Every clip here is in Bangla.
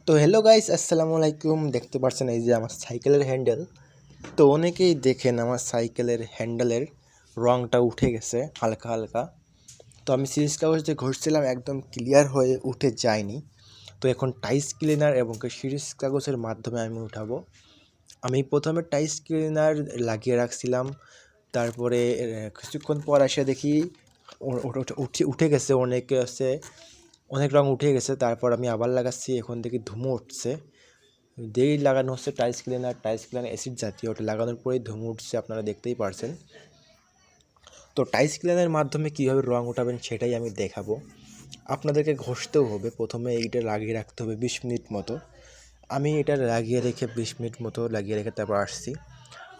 তো হ্যালো গাইস, আসসালামু আলাইকুম। দেখতে পাচ্ছেন এই যে আমার সাইকেলের হ্যান্ডেল। তো অনেকেই দেখেন আমার সাইকেলের হ্যান্ডেলের রংটা উঠে গেছে হালকা হালকা। তো আমি সিরিজ কাগজ দিয়ে ঘষছিলাম, একদম ক্লিয়ার হয়ে উঠে যায়নি। তো এখন টাইস ক্লিনার এবং সিরিজ কাগজের মাধ্যমে আমি উঠাবো। আমি প্রথমে টাইস ক্লিনার লাগিয়ে রাখছিলাম, তারপরে কিছুক্ষণ পর এসে দেখি উঠে গেছে, অনেক রং উঠে গেছে। তারপর আমি আবার লাগাচ্ছি, এখন দেখি ধুমো উঠছে। যেই লাগানো হচ্ছে টাইলস ক্লিনার অ্যাসিড জাতীয়, ওটা লাগানোর পরেই ধুমো উঠছে, আপনারা দেখতেই পারছেন। তো টাইলস ক্লিনারের মাধ্যমে কীভাবে রং উঠাবেন সেটাই আমি দেখাবো। আপনাদেরকে ঘষতেও হবে, প্রথমে এইটা লাগিয়ে রাখতে হবে 20 মিনিট মতো। আমি এটা লাগিয়ে রেখে 20 মিনিট মতো লাগিয়ে রেখে তারপর আসছি।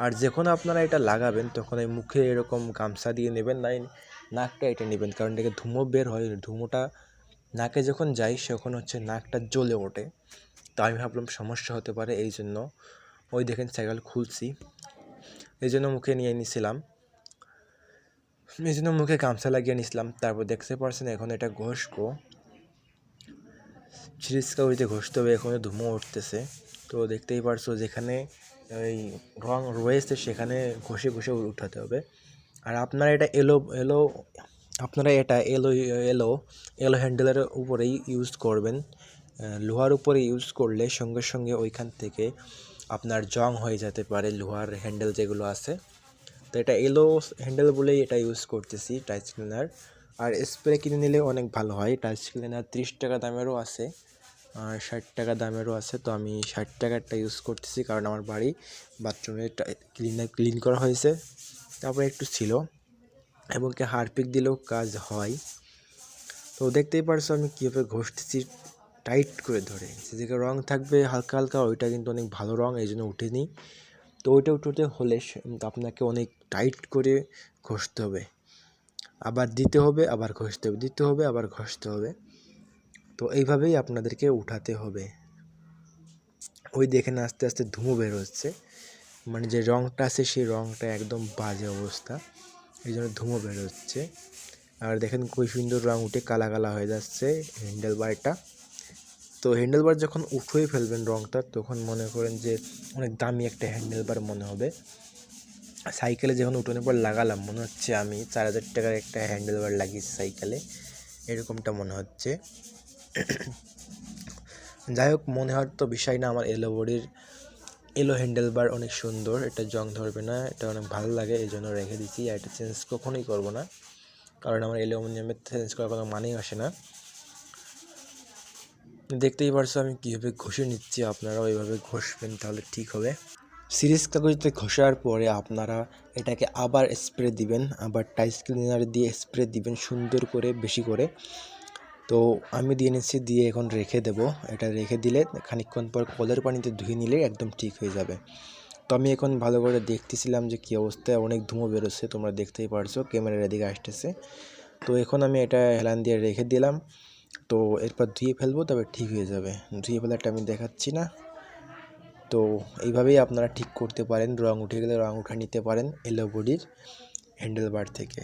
আর যখন আপনারা এটা লাগাবেন তখন এই মুখে এরকম গামছা দিয়ে নেবেন, নাই নাকটা এটা নেবেন, কারণ এটাকে ধুমো বের হয়। ধুমোটা নাকে যখন যায় তখন নাকটা জ্বলে ওঠে। তো আমি ভাবলাম সমস্যা হতে পারে, এই জন্য ওই দেখেন সাইকেল খুলছি, এই জন্য মুখে নিয়ে নিয়েছিলাম, এই জন্য মুখে গামছা লাগিয়ে নিয়েছিলাম। তারপর দেখতে পারছেন এখন এটা ঘষবো, সিরিজ কাগজে ঘষতে হবে, এখন ধুমো উঠতেছে। তো দেখতেই পারছো যেখানে ওই রং রয়েছে সেখানে ঘষে ঘষে উঠাতে হবে। আর আপনারা এটা এলো হ্যান্ডেলের উপরেই ইউজ করবেন। লোহার উপরে ইউজ করলে সঙ্গে সঙ্গে ওইখান থেকে আপনার জং হয়ে যেতে পারে লোহার হ্যান্ডেল যেগুলো আছে। তো এটা এলো হ্যান্ডেল বলেই এটা ইউজ করতেছি টাইলস ক্লিনার। আর স্প্রে কিনে নিলে অনেক ভালো হয়। টাইলস ক্লিনার 30 টাকা দামেরও আছে আর 60 টাকা দামেরও আছে। তো আমি 60 টাকারটা ইউজ করতেছি, কারণ আমার বাড়ি বাথরুমে ক্লিন করা হয়েছে, তারপরে একটু ছিল, এবং কি হারপিক দিলেও কাজ হয়। তো দেখতেই পারছো আমি কীভাবে ঘষতেছি, টাইট করে ধরে। যেদিকে রং থাকবে হালকা হালকা ওইটা কিন্তু অনেক ভালো রং, এই জন্য উঠেনি। তো ওইটা উঠতে হলে আপনাকে অনেক টাইট করে ঘষতে হবে, আবার দিতে হবে, আবার ঘষতে হবে, দিতে হবে, আবার ঘষতে হবে। তো এইভাবেই আপনাদেরকে উঠাতে হবে। ওই দেখেন আস্তে আস্তে ধুমো বের হচ্ছে, মানে যে রংটা আছে সেই রংটা একদম বাজে অবস্থা, এই জন্য ধুমো বের হচ্ছে। আর দেখেন খুবই সুন্দর রং উঠে কালা কালা হয়ে যাচ্ছে হ্যান্ডেল বারটা। তো হ্যান্ডেল বার যখন উঠিয়ে ফেলবেন রংটা, তখন মনে করেন যে অনেক দামি একটা হ্যান্ডেল বার মনে হবে। সাইকেলে যখন উঠানোর পর লাগালাম মনে হচ্ছে আমি 4000 টাকার একটা হ্যান্ডেল বার লাগিয়েছি সাইকেলে, এরকমটা মনে হচ্ছে। যাই হোক, মনে হওয়ার তো বিষয় না, আমার এলো হ্যান্ডেল বার অনেক সুন্দর, এটা জং ধরবে না, এটা অনেক ভালো লাগে, এই জন্য রেখে দিচ্ছি। আর এটা চেঞ্জ কখনোই করবো না, কারণ আমার অ্যালুমিনিয়ামের চেঞ্জ করার কোনো মানেই আসে না। দেখতেই পারছো আমি কীভাবে ঘষে নিচ্ছি, আপনারাও এইভাবে ঘষবেন, তাহলে ঠিক হবে। সিরিজ কাগজতে ঘষার পরে আপনারা এটাকে আবার স্প্রে দিবেন, আবার টাইলস ক্লিনার দিয়ে স্প্রে দিবেন সুন্দর করে, বেশি করে। তো আমি দিয়ে নিচ্ছি, দিয়ে এখন রেখে দেব। এটা রেখে দিলে খানিকক্ষণ পর কলের পানিতে ধুয়ে নিলে একদম ঠিক হয়ে যাবে। তো আমি এখন ভালো করে দেখতেছিলাম যে কী অবস্থায়, অনেক ধুমো বেরোচ্ছে, তোমরা দেখতেই পারছো, ক্যামেরার এদিকে আসতেছে। তো এখন আমি এটা হেলান দিয়ে রেখে দিলাম। তো এরপর ধুয়ে ফেলবো, তবে ঠিক হয়ে যাবে। ধুয়ে ফেলাটা আমি দেখাচ্ছি না। তো এইভাবেই আপনারা ঠিক করতে পারেন, রং উঠে গেলে রং উঠে নিতে পারেন এলো বডির হ্যান্ডেল বার থেকে।